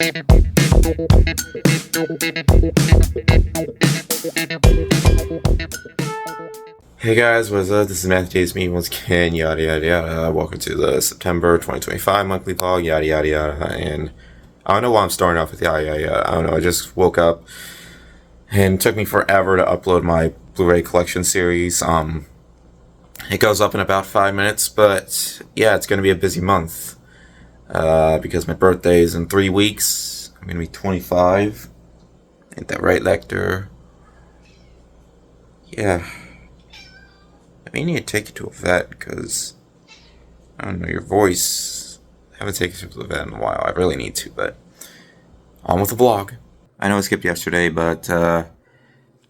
Hey guys, what's up? This is Matthew James, me once again, yada yada yada. Welcome to the September 2025 monthly vlog, yada yada yada. And I don't know why I'm starting off with yada yada yada. I don't know, I just woke up and it took me forever to upload my Blu-ray collection series. It goes up in about 5 minutes, but yeah, it's gonna be a busy month. Because my birthday is in 3 weeks. I'm gonna be 25. Ain't that right, Lecter? Yeah. I may need to take you to a vet because, I don't know, your voice, I haven't taken you to the vet in a while. I really need to, but on with the vlog. I know I skipped yesterday, but I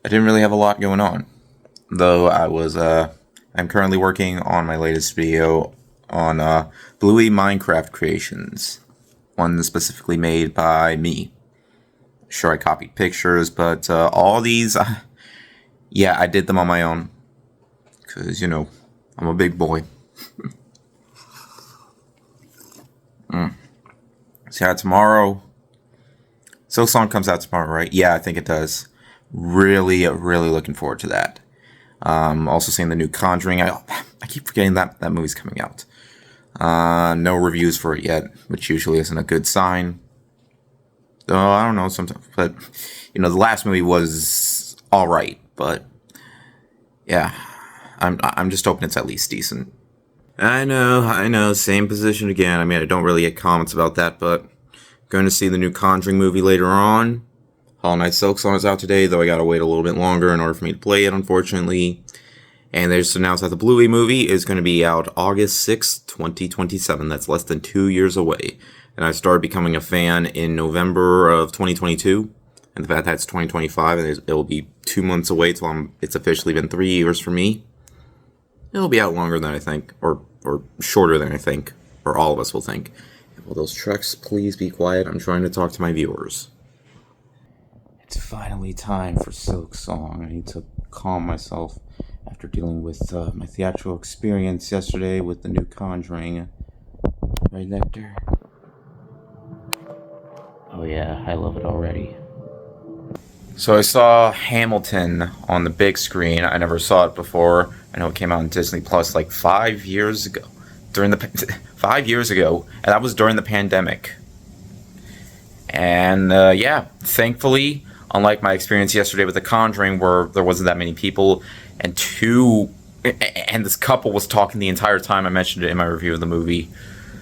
didn't really have a lot going on. Though I'm currently working on my latest video on Bluey Minecraft creations. One specifically made by me. Sure, I copied pictures, but all these, yeah, I did them on my own. Because, you know, I'm a big boy. So yeah, tomorrow, Silksong comes out tomorrow, right? Yeah, I think it does. Really looking forward to that. Also seeing the new Conjuring. I keep forgetting that movie's coming out. No reviews for it yet, which usually isn't a good sign. Though, I don't know, sometimes, but, you know, the last movie was alright, but, yeah. I'm just hoping it's at least decent. I know, same position again. I mean, I don't really get comments about that, but going to see the new Conjuring movie later on. Hollow Knight Silksong is out today, though I gotta wait a little bit longer in order for me to play it, unfortunately. And they just announced that the Bluey movie is going to be out August 6th, 2027. That's less than 2 years away. And I started becoming a fan in November of 2022. And the fact that it's 2025 and it will be 2 months away till it's officially been 3 years for me. It'll be out longer than I think, or shorter than I think, or all of us will think. Will those trucks please be quiet? I'm trying to talk to my viewers. It's finally time for Silksong. I need to calm myself after dealing with my theatrical experience yesterday with the new Conjuring. Right, Lecter? Oh yeah, I love it already. So I saw Hamilton on the big screen. I never saw it before. I know it came out on Disney Plus like 5 years ago. 5 years ago, and that was during the pandemic. And yeah, thankfully, unlike my experience yesterday with The Conjuring, where there wasn't that many people, and this couple was talking the entire time. I mentioned it in my review of the movie.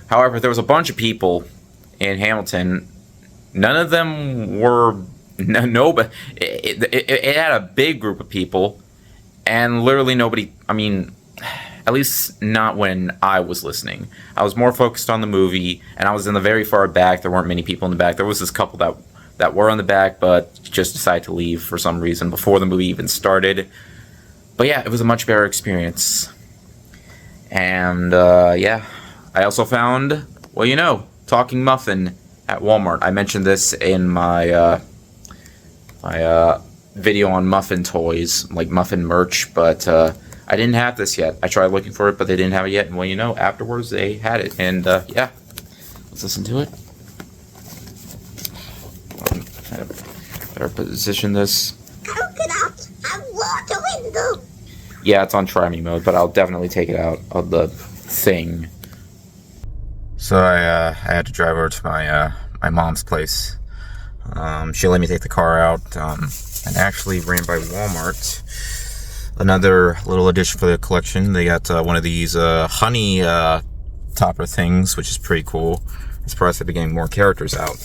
However, there was a bunch of people in Hamilton. None of them were but it had a big group of people, and literally nobody. I mean, at least not when I was listening. I was more focused on the movie, and I was in the very far back. There weren't many people in the back. There was this couple that were on the back, but just decided to leave for some reason before the movie even started. But yeah, it was a much better experience. And yeah, I also found, well, you know, Talking Muffin at Walmart. I mentioned this in my video on muffin toys, like muffin merch, but I didn't have this yet. I tried looking for it, but they didn't have it yet. And well, you know, afterwards they had it. And yeah, let's listen to it. Kind of better position this. Coconut and water window. Yeah, it's on try me mode, but I'll definitely take it out of the thing. So I had to drive over to my mom's place. She let me take the car out, and actually ran by Walmart. Another little addition for the collection. They got one of these honey topper things, which is pretty cool. I'm surprised they've been getting more characters out.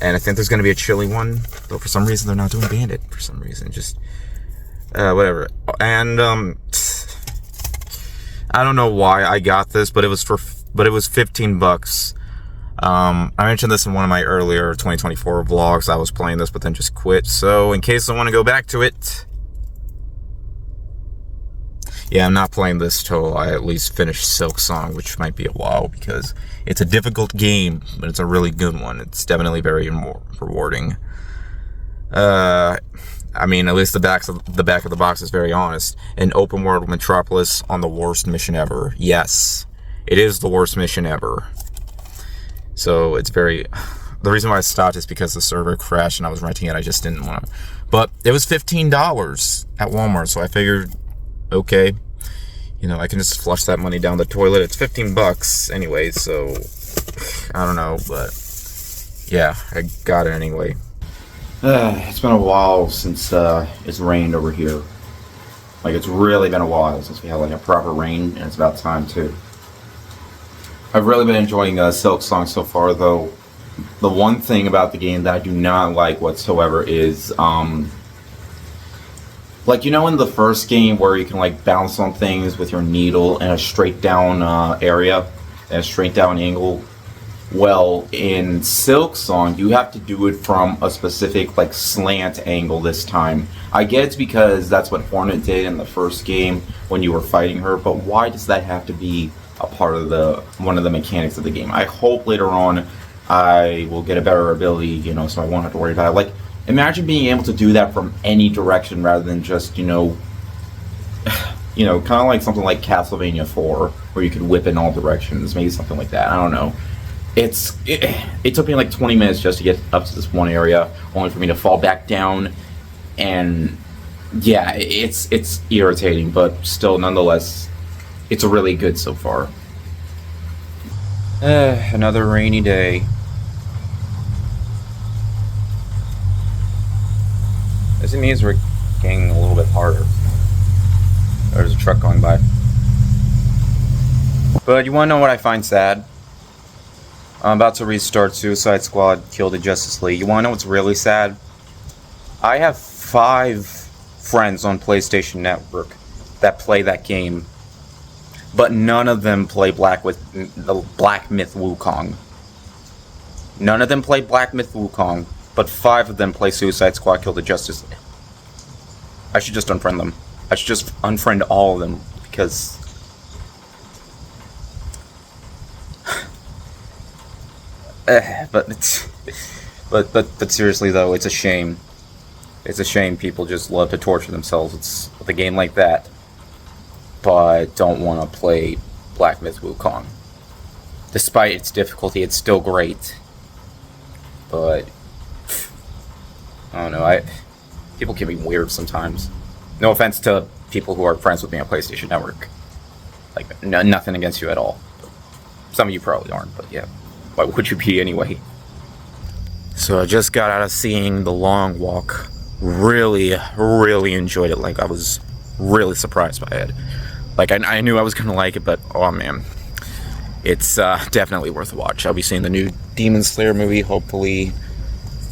And I think there's going to be a chili one, though for some reason they're not doing Bandit. For some reason, just whatever. And I don't know why I got this, but it was $15. I mentioned this in one of my earlier 2024 vlogs. I was playing this, but then just quit. So in case I want to go back to it, yeah, I'm not playing this till I at least finish Silksong, which might be a while because it's a difficult game, but it's a really good one. It's definitely very rewarding. I mean, at least the back of the box is very honest. An open world metropolis on the worst mission ever. Yes, it is the worst mission ever. So it's very the reason why I stopped is because the server crashed and I was renting it. I just didn't want to. But it was $15 at Walmart, so I figured, okay, you know, I can just flush that money down the toilet. It's 15 bucks anyway, so I don't know, but yeah, I got it anyway. It's been a while since it's rained over here. Like, it's really been a while since we had like a proper rain, and it's about time too. I've really been enjoying Silk Song so far, though. The one thing about the game that I do not like whatsoever is, like, you know, in the first game where you can like bounce on things with your needle in a straight down area, and a straight down angle. Well, in Silk Song, you have to do it from a specific, like, slant angle this time. I get it's because that's what Hornet did in the first game when you were fighting her, but why does that have to be a part of one of the mechanics of the game? I hope later on I will get a better ability, you know, so I won't have to worry about it. Like, imagine being able to do that from any direction rather than just, you know, kind of like something like Castlevania 4, where you could whip in all directions, maybe something like that. I don't know. It took me like 20 minutes just to get up to this one area, only for me to fall back down, and yeah, it's irritating, but still, nonetheless, it's really good so far. Another rainy day. This means we're getting a little bit harder. There's a truck going by. But you wanna know what I find sad? I'm about to restart Suicide Squad Kill the Justice League. You wanna know what's really sad? I have 5 friends on PlayStation Network that play that game, but none of them play Black Myth Wukong. None of them play Black Myth Wukong, but 5 of them play Suicide Squad Kill the Justice League. I should just unfriend them. I should just unfriend all of them, because but seriously though, it's a shame. It's a shame people just love to torture themselves with a game like that, but don't want to play Black Myth Wukong. Despite its difficulty, it's still great. But I don't know. People can be weird sometimes. No offense to people who are friends with me on PlayStation Network. Like, nothing against you at all. Some of you probably aren't, but yeah. Why would you be anyway? So I just got out of seeing The Long Walk. Really, really enjoyed it. Like, I was really surprised by it. Like, I knew I was gonna like it, but oh man. It's definitely worth a watch. I'll be seeing the new Demon Slayer movie, hopefully.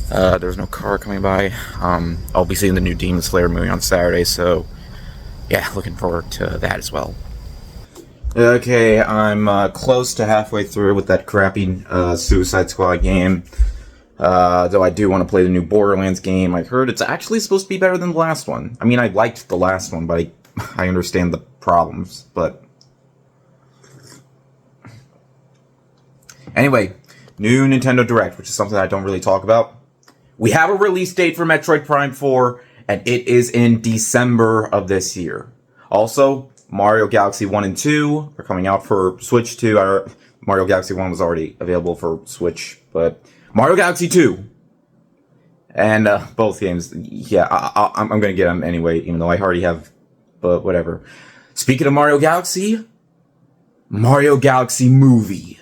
There's no car coming by. I'll be seeing the new Demon Slayer movie on Saturday, so yeah, looking forward to that as well. Okay, I'm close to halfway through with that crappy Suicide Squad game. Though I do want to play the new Borderlands game. I heard it's actually supposed to be better than the last one. I mean, I liked the last one, but I understand the problems, but anyway, new Nintendo Direct, which is something I don't really talk about. We have a release date for Metroid Prime 4, and it is in December of this year. Also, Mario Galaxy 1 and 2 are coming out for Switch 2. Mario Galaxy 1 was already available for Switch, but Mario Galaxy 2 and both games, yeah, I'm going to get them anyway, even though I already have, but whatever. Speaking of Mario Galaxy movie.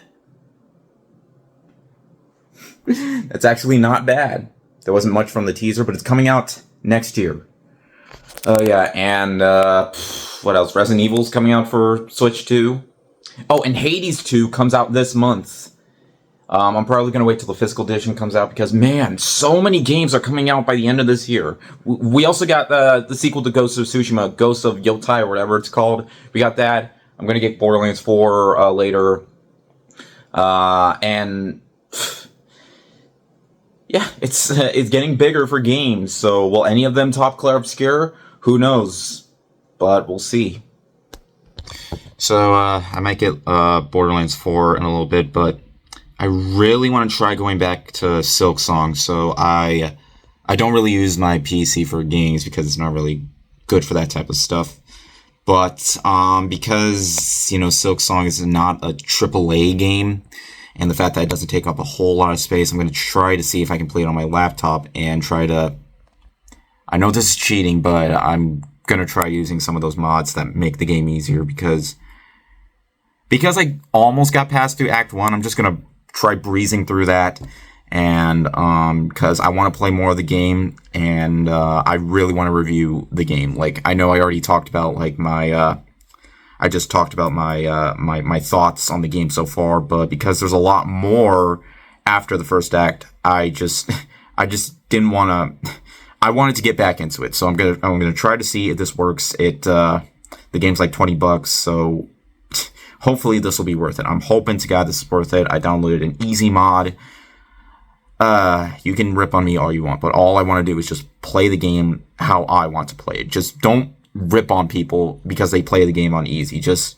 That's actually not bad. There wasn't much from the teaser, but it's coming out next year. Oh yeah, and what else? Resident Evil's coming out for Switch 2. Oh, and Hades 2 comes out this month. I'm probably going to wait till the physical edition comes out because, man, so many games are coming out by the end of this year. We also got the sequel to Ghost of Tsushima, Ghost of Yotai, or whatever it's called. We got that. I'm going to get Borderlands 4 later. And yeah, it's getting bigger for games. So will any of them top Claire Obscure? Who knows? But we'll see. So I might get Borderlands 4 in a little bit, but I really want to try going back to Silk Song. So I don't really use my PC for games because it's not really good for that type of stuff. But because, you know, Silk Song is not a AAA game, and the fact that it doesn't take up a whole lot of space, I'm going to try to see if I can play it on my laptop and try to... I know this is cheating, but I'm going to try using some of those mods that make the game easier because I almost got past through Act 1, I'm just going to try breezing through that, and because I want to play more of the game, and I really want to review the game. Like, I know I already talked about, like, my thoughts on the game so far, but because there's a lot more after the first act, I just didn't want to... I wanted to get back into it, so I'm gonna try to see if this works. The game's like $20, so hopefully this will be worth it. I'm hoping to God this is worth it. I downloaded an easy mod. You can rip on me all you want, but all I want to do is just play the game how I want to play it. Just don't rip on people because they play the game on easy. Just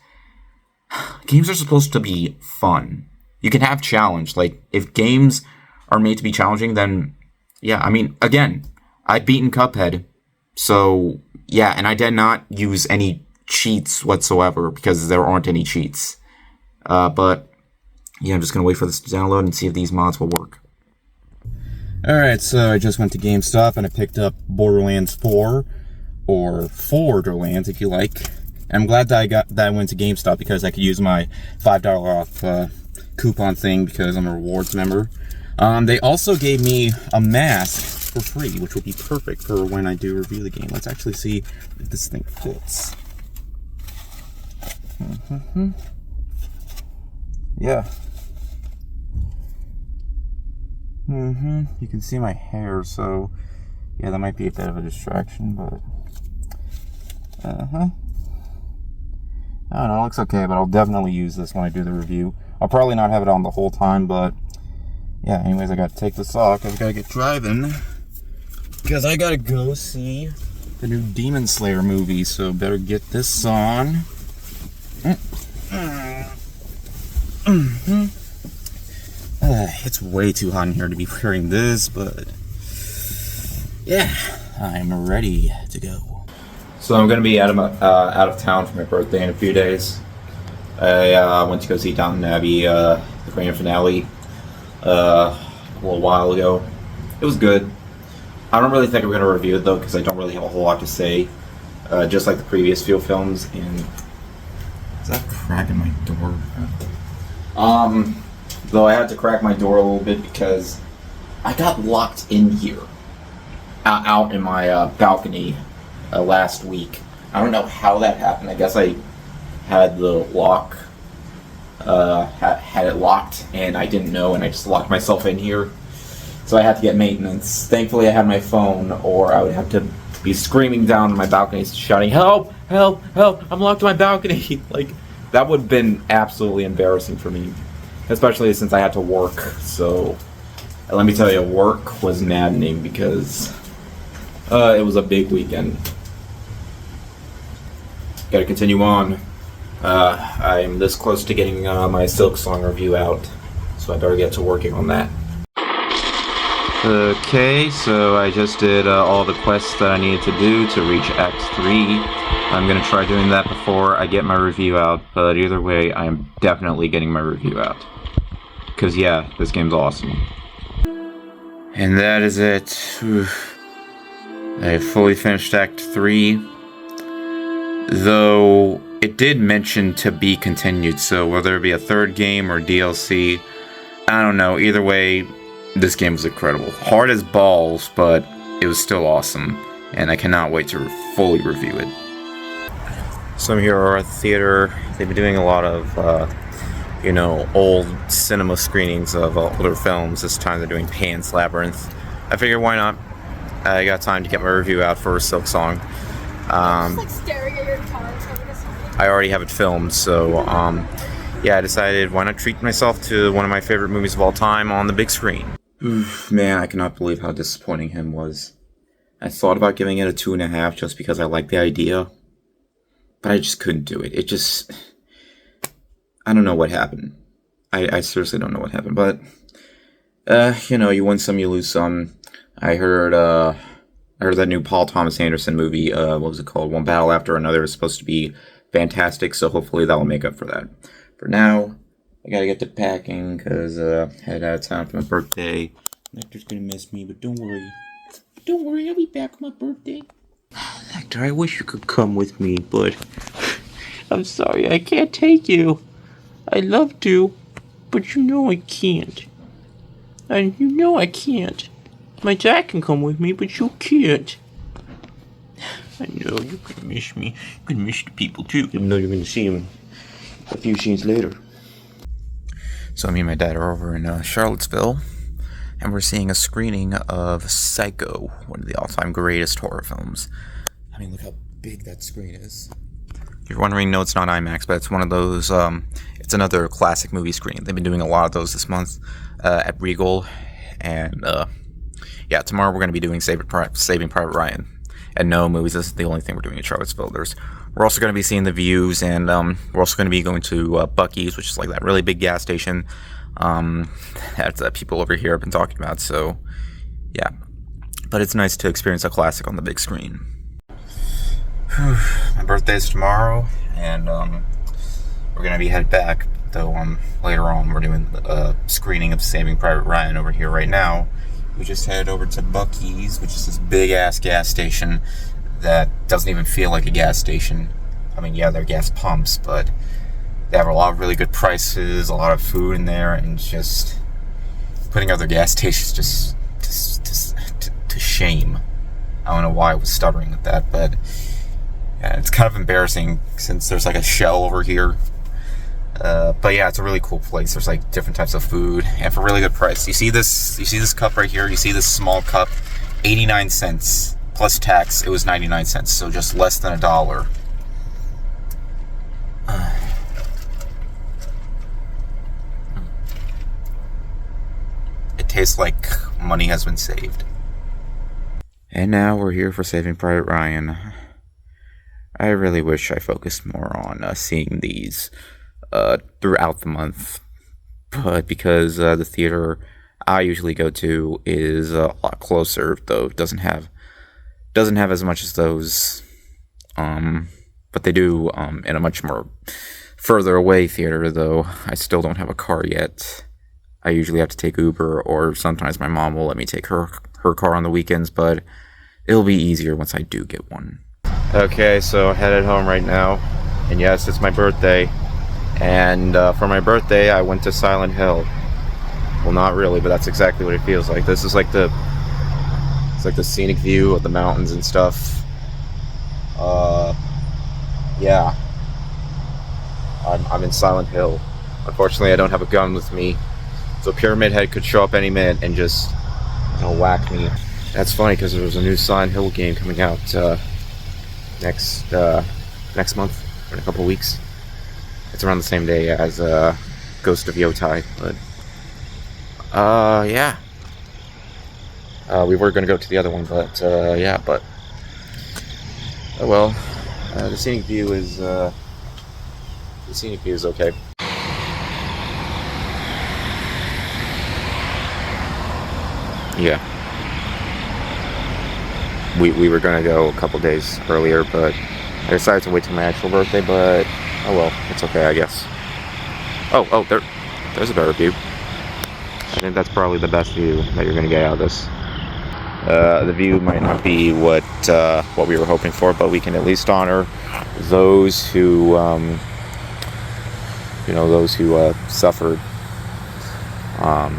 games are supposed to be fun. You can have challenge. Like, if games are made to be challenging, then yeah, I mean, again, I've beaten Cuphead, so yeah, and I did not use any cheats whatsoever because there aren't any cheats. But yeah, I'm just gonna wait for this to download and see if these mods will work. Alright, so I just went to GameStop and I picked up Borderlands 4, or Borderlands if you like. And I'm glad that I went to GameStop because I could use my $5 off coupon thing because I'm a rewards member. They also gave me a mask for free, which will be perfect for when I do review the game. Let's actually see if this thing fits. Yeah. You can see my hair, so yeah, that might be a bit of a distraction, but I don't know, it looks okay, but I'll definitely use this when I do the review. I'll probably not have it on the whole time, but yeah, anyways, I gotta take this off. I gotta get driving because I gotta go see the new Demon Slayer movie, so better get this on. It's way too hot in here to be wearing this, but yeah, I'm ready to go. So I'm gonna be out of town for my birthday in a few days. I went to go see Downton Abbey, the grand finale, a little while ago. It was good. I don't really think I'm gonna review it though, because I don't really have a whole lot to say. Just like the previous few films. And is that cracking my door? Though I had to crack my door a little bit because I got locked in here, out in my balcony last week. I don't know how that happened. I guess I had the lock, had it locked, and I didn't know, and I just locked myself in here. So I had to get maintenance. Thankfully, I had my phone, or I would have to be screaming down my balcony, shouting, "Help! Help! Help! I'm locked in my balcony!" Like, that would have been absolutely embarrassing for me, especially since I had to work. So, let me tell you, work was maddening because it was a big weekend. Gotta continue on. I'm this close to getting my Silk Song review out, so I better get to working on that. Okay, so I just did all the quests that I needed to do to reach Act 3. I'm gonna try doing that before I get my review out, but either way, I am definitely getting my review out. Because yeah, this game's awesome. And that is it. Oof. I fully finished Act 3. Though, it did mention to be continued, so whether it be a third game or DLC, I don't know. Either way, this game was incredible. Hard as balls, but it was still awesome, and I cannot wait to fully review it. So I'm here at the theater. They've been doing a lot of, old cinema screenings of older films. This time they're doing Pan's Labyrinth. I figured, why not? I got time to get my review out for Silk Song. Staring at your guitar or something. I already have it filmed, so yeah, I decided why not treat myself to one of my favorite movies of all time on the big screen. Oof, man, I cannot believe how disappointing him was. I thought about giving it a 2.5 just because I liked the idea, but I just couldn't do it. I don't know what happened. I seriously don't know what happened, but you win some, you lose some. I heard that new Paul Thomas Anderson movie, what was it called? One Battle After Another is supposed to be fantastic, so hopefully that will make up for that. For now, I gotta get to packing because head out of town for my birthday. Nectar's gonna miss me, but don't worry. Don't worry, I'll be back on my birthday. Nectar, I wish you could come with me, but I'm sorry, I can't take you. I'd love to, but you know I can't. And you know I can't. My dad can come with me, but you can't. I know, you're gonna miss me. You're gonna miss the people too, even though you're gonna see them a few scenes later. So me and my dad are over in Charlottesville, and we're seeing a screening of Psycho, one of the all-time greatest horror films. I mean, look how big that screen is. If you're wondering, no, it's not IMAX, but it's one of those, it's another classic movie screening. They've been doing a lot of those this month at Regal, and yeah, tomorrow we're going to be doing Saving Private Ryan. And no, movies isn't the only thing we're doing in Charlottesville. We're also going to be seeing The Views, and we're also going to be going to Buc-ee's, which is like that really big gas station that people over here have been talking about. So, yeah. But it's nice to experience a classic on the big screen. My birthday's tomorrow, and we're going to be headed back. Though later on, we're doing a screening of Saving Private Ryan over here right now. We just headed over to Buc-ee's, which is this big-ass gas station that doesn't even feel like a gas station. I mean, yeah, they're gas pumps, but they have a lot of really good prices, a lot of food in there, and just putting other gas stations just to shame. I don't know why I was stuttering with that, but yeah, it's kind of embarrassing since there's like a shell over here. But yeah, it's a really cool place. There's like different types of food, and for really good price. You see this cup right here? You see this small cup? 89 cents. Plus tax, it was 99 cents, so just less than $1. It tastes like money has been saved. And now we're here for Saving Private Ryan. I really wish I focused more on seeing these throughout the month, but because the theater I usually go to is a lot closer, though it doesn't have as much as those, but they do in a much more further away theater, though I still don't have a car yet. I usually have to take Uber, or sometimes my mom will let me take her car on the weekends, but it'll be easier once I do get one. Okay, so headed home right now, and yes, it's my birthday. And for my birthday, I went to Silent Hill. Well, not really, but that's exactly what it feels like. This is like it's like the scenic view of the mountains and stuff. Yeah. I'm in Silent Hill. Unfortunately, I don't have a gun with me, so Pyramid Head could show up any minute and just, whack me. That's funny because there's a new Silent Hill game coming out next month, or in a couple weeks. It's around the same day as Ghost of Yotai, but yeah. We were going to go to the other one, but yeah, but oh well. The scenic view is okay. Yeah. We were going to go a couple days earlier, but I decided to wait till my actual birthday, but oh well, it's okay, I guess. Oh, there's a better view. I think that's probably the best view that you're going to get out of this. The view might not be what we were hoping for, but we can at least honor those who, suffered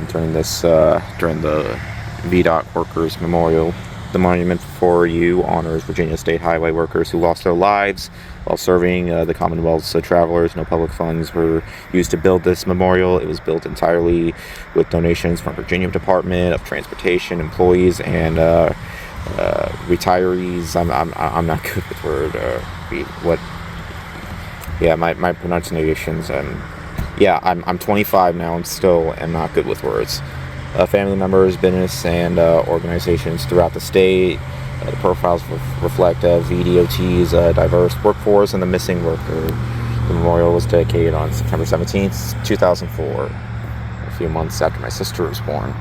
during the VDOT Workers Memorial. The monument before you honors Virginia State Highway workers who lost their lives while serving the Commonwealth's travelers. No public funds were used to build this memorial. It was built entirely with donations from Virginia Department of Transportation employees and retirees. I'm not good with my pronunciations, and yeah, I'm 25 now and still am not good with words. Family members, business, and organizations throughout the state. The profiles reflect VDOT's diverse workforce and the missing worker. The memorial was dedicated on September 17th, 2004, a few months after my sister was born,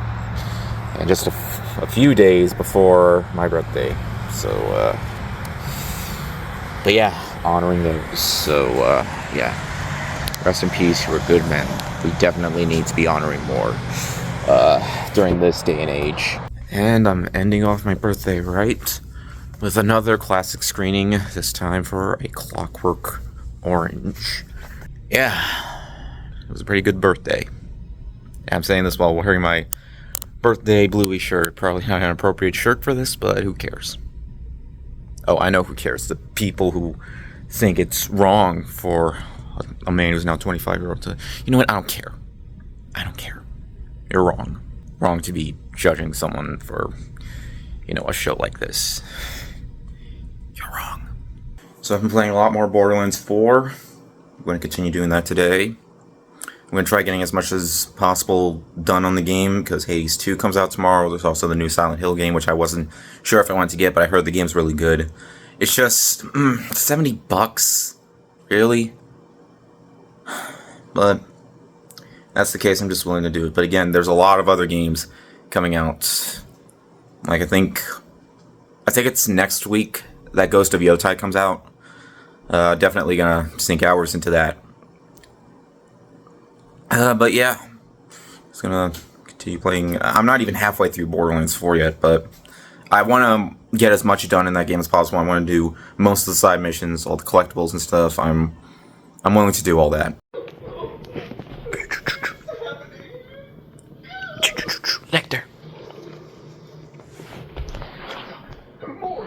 and just a few days before my birthday. So, but yeah, honoring those. So, yeah, rest in peace, you were good men. We definitely need to be honoring more during this day and age. And I'm ending off my birthday right with another classic screening, this time for A Clockwork Orange. Yeah, it was a pretty good birthday. I'm saying this while wearing my birthday bluey shirt. Probably not an appropriate shirt for this, but who cares? Oh, I know who cares. The people who think it's wrong for a man who's now 25-year-old to... You know what? I don't care. I don't care. You're wrong. Wrong to be judging someone for, you know, a show like this. You're wrong. So I've been playing a lot more Borderlands 4. I'm going to continue doing that today. I'm going to try getting as much as possible done on the game, because Hades 2 comes out tomorrow. There's also the new Silent Hill game, which I wasn't sure if I wanted to get, but I heard the game's really good. It's just, $70? Really? But that's the case, I'm just willing to do it. But again, there's a lot of other games coming out. Like, I think it's next week that Ghost of Yotai comes out. Definitely gonna sink hours into that. But yeah, just gonna continue playing. I'm not even halfway through Borderlands 4 yet, but I want to get as much done in that game as possible. I want to do most of the side missions, all the collectibles and stuff. I'm willing to do all that. Nectar.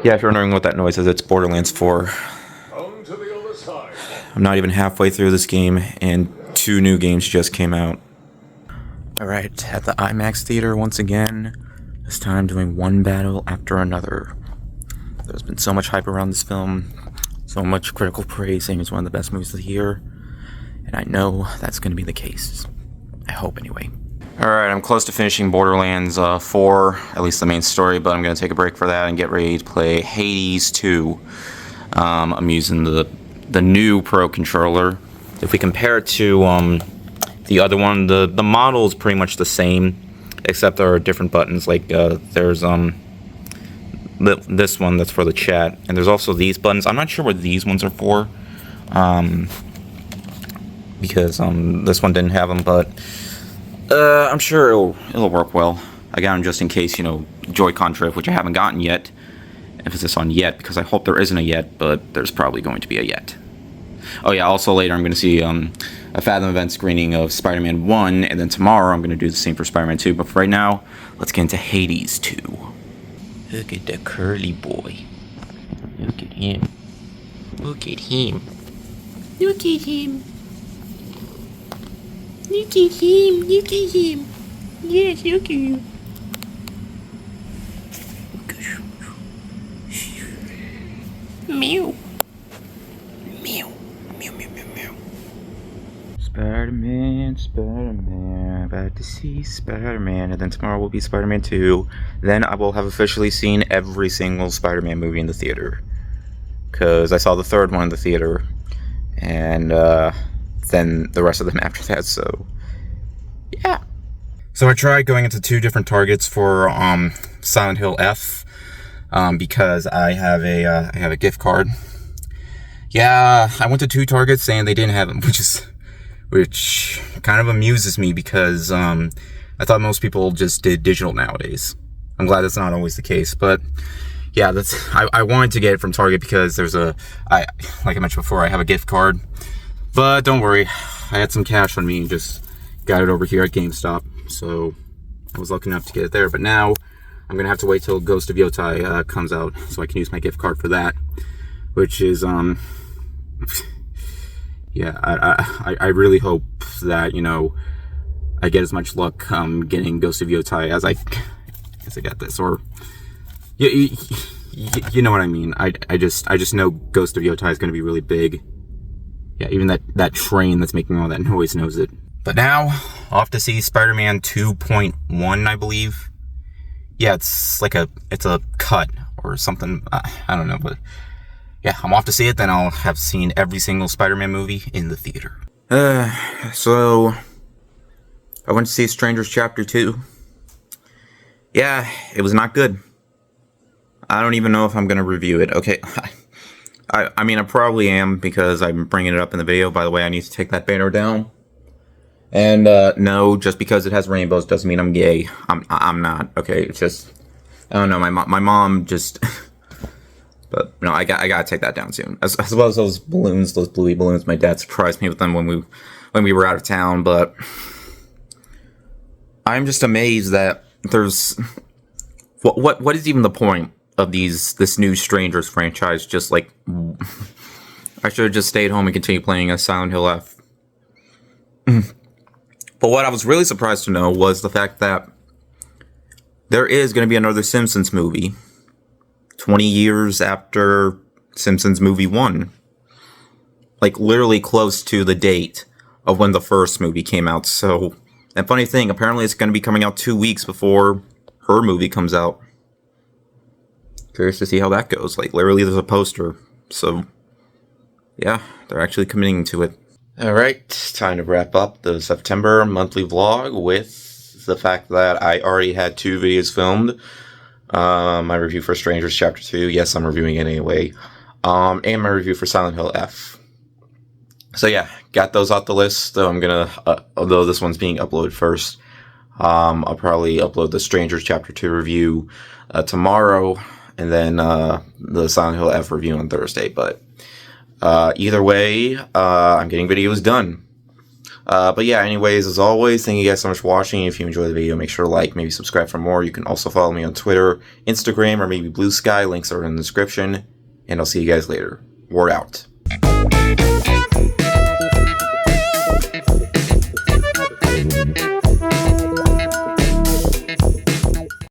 Yeah, if you're wondering what that noise is, it's Borderlands 4. I'm not even halfway through this game, and 2 new games just came out. Alright, at the IMAX theater once again. This time doing one battle after another. There's been so much hype around this film, so much critical praise saying it's one of the best movies of the year, and I know that's going to be the case. I hope, anyway. Alright, I'm close to finishing Borderlands 4, at least the main story, but I'm going to take a break for that and get ready to play Hades 2. I'm using the new Pro controller. If we compare it to the other one, the model is pretty much the same, except there are different buttons. Like there's this one that's for the chat, and there's also these buttons. I'm not sure what these ones are for, because this one didn't have them, but I'm sure it'll work well. I got them just in case, you know, Joy-Con drift, which I haven't gotten yet. Emphasis on yet, because I hope there isn't a yet, but there's probably going to be a yet. Oh yeah, also later I'm going to see a Fathom event screening of Spider-Man 1, and then tomorrow I'm going to do the same for Spider-Man 2, but for right now, let's get into Hades 2. Look at the curly boy. Look at him. Look at him. Look at him. Look at him. Look at him. Yes, look at him. Meow. Meow. Meow, meow, meow, meow. Spider-Man, Spider-Man, about to see Spider-Man, and then tomorrow will be Spider-Man 2. Then I will have officially seen every single Spider-Man movie in the theater. Because I saw the third one in the theater, and then the rest of them after that, so yeah. So I tried going into 2 different targets for Silent Hill F, because I have a gift card. Yeah, I went to 2 targets saying they didn't have them, which kind of amuses me, because I thought most people just did digital nowadays. I'm glad that's not always the case, but yeah, I wanted to get it from Target because like I mentioned before, I have a gift card. But don't worry, I had some cash on me and just got it over here at GameStop, so I was lucky enough to get it there. But now I'm gonna have to wait till Ghost of Yotai comes out so I can use my gift card for that, which is yeah, I really hope that, you know, I get as much luck getting Ghost of Yotai as I got this, or you know what I mean. I just know Ghost of Yotai is going to be really big. Yeah, even that train that's making all that noise knows it. But now, off to see Spider-Man 2.1, I believe. Yeah, it's a cut or something. I don't know, but yeah, I'm off to see it. Then I'll have seen every single Spider-Man movie in the theater. So I went to see Strangers Chapter 2. Yeah, it was not good. I don't even know if I'm gonna review it. Okay, I mean, I probably am, because I'm bringing it up in the video. By the way, I need to take that banner down. And no, just because it has rainbows doesn't mean I'm gay. I'm not. Okay, it's just I don't know. My mom just. But no, I gotta take that down soon. As well as those balloons, those bluey balloons. My dad surprised me with them when we were out of town. But I'm just amazed that there's what is even the point of this new Strangers franchise? Just like I should have just stayed home and continued playing as Silent Hill F. But what I was really surprised to know was the fact that there is going to be another Simpsons movie 20 years after Simpsons movie 1. Like, literally close to the date of when the first movie came out. So, and funny thing, apparently it's going to be coming out 2 weeks before her movie comes out. Curious to see how that goes. Like, literally there's a poster. So, yeah, they're actually committing to it. Alright, time to wrap up the September monthly vlog with the fact that I already had 2 videos filmed. My review for Strangers Chapter 2, yes, I'm reviewing it anyway, and my review for Silent Hill F. So yeah, got those off the list, though I'm gonna, although this one's being uploaded first, I'll probably upload the Strangers Chapter 2 review tomorrow, and then the Silent Hill F review on Thursday, but either way, I'm getting videos done. But yeah, anyways, as always, thank you guys so much for watching. If you enjoyed the video, make sure to like, maybe subscribe for more. You can also follow me on Twitter, Instagram, or maybe Blue Sky. Links are in the description. And I'll see you guys later. Word out.